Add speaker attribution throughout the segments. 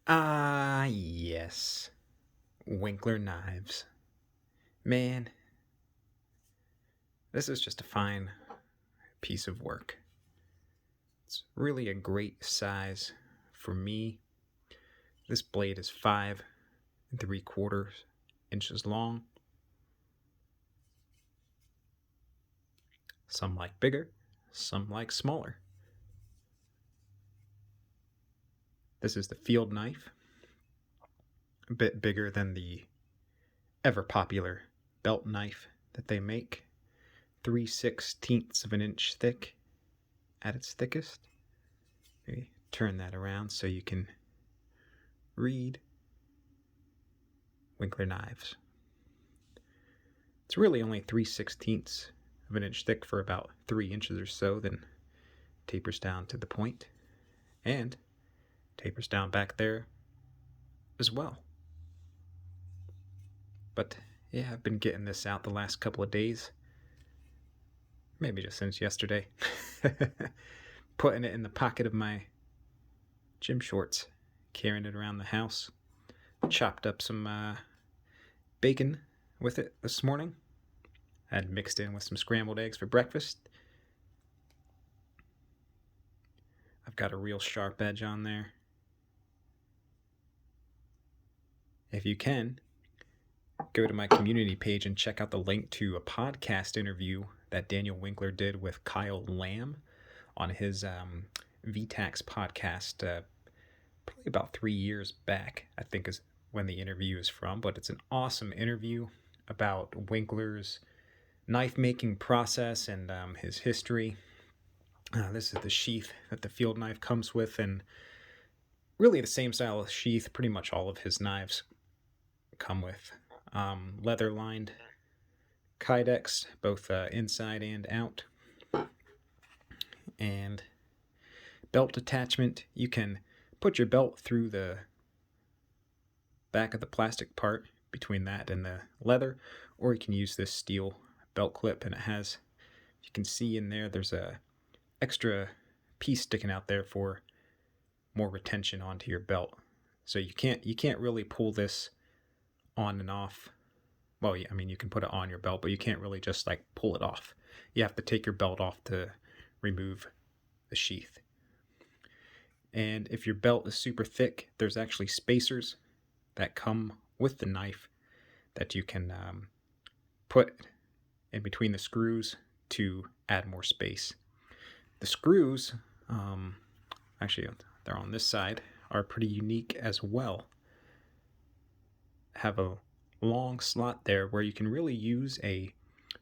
Speaker 1: Yes. Winkler knives. Man, this is just a fine piece of work. It's really a great size for me. This blade is 5 3/4 inches long. Some like bigger, some like smaller. This is the field knife, a bit bigger than the ever popular belt knife that they make. 3/16 of an inch thick at its thickest. Okay, turn that around so you can read Winkler knives. It's really only 3/16 of an inch thick for about 3 inches or so, then tapers down to the point and tapers down back there as well. But yeah, I've been getting this out the last couple of days, maybe just since yesterday. Putting it in the pocket of my gym shorts, carrying it around the house. Chopped up some bacon with it this morning. I had mixed in with some scrambled eggs for breakfast. I've got a real sharp edge on there. If you can, go to my community page and check out the link to a podcast interview that Daniel Winkler did with Kyle Lamb on his VTAX podcast, probably about 3 years back, I think is when the interview is from. But it's an awesome interview about Winkler's knife making process and his history. This is the sheath that the field knife comes with, and really the same style of sheath pretty much all of his knives come with. Leather lined kydex, both inside and out. And belt attachment, you can put your belt through the back of the plastic part between that and the leather, or you can use this steel belt clip, and it has, you can see in there, there's a extra piece sticking out there for more retention onto your belt. So you can't really pull this on and off. Well, I mean, you can put it on your belt, but you can't really just like pull it off. You have to take your belt off to remove the sheath. And if your belt is super thick, there's actually spacers that come with the knife that you can put in between the screws to add more space. The screws, actually they're on this side, are pretty unique as well. Have a long slot there where you can really use a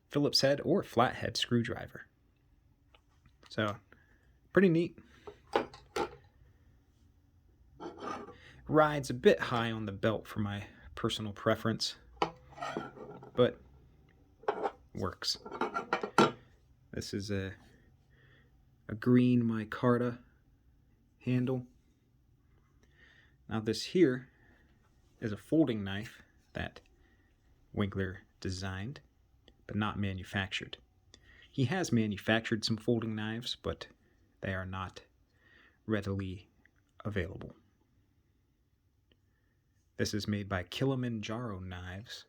Speaker 1: Phillips head or flathead screwdriver. So, pretty neat. Rides a bit high on the belt for my personal preference, but works. This is a green micarta handle. Now this here is a folding knife that Winkler designed, but not manufactured. He has manufactured some folding knives, but they are not readily available. This is made by Kilimanjaro Knives,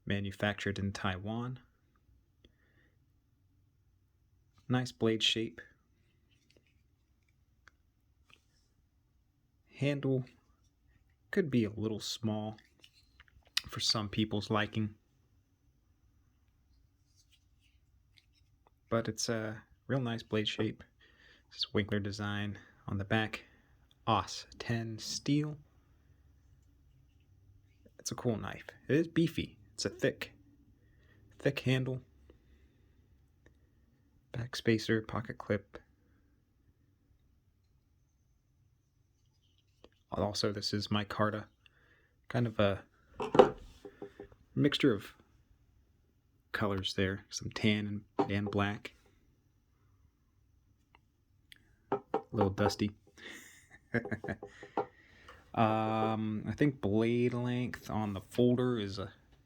Speaker 1: manufactured in Taiwan. Nice blade shape. Handle could be a little small for some people's liking, but it's a real nice blade shape. This is Winkler design on the back. AUS 10 steel. It's a cool knife. It is beefy. It's a thick handle. Back spacer, pocket clip. Also, this is micarta. Kind of a mixture of colors there. Some tan and black. A little dusty. I think blade length on the folder is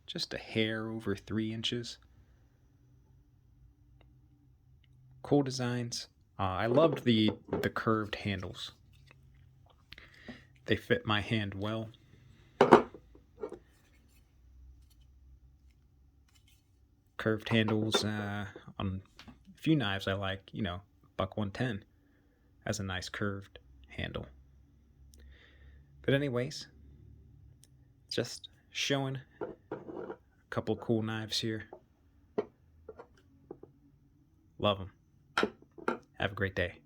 Speaker 1: just a hair over 3 inches. Cool designs. I loved the curved handles. They fit my hand well. Curved handles on a few knives I like, Buck 110 has a nice curved handle. But anyways, just showing a couple cool knives here. Love them. Have a great day.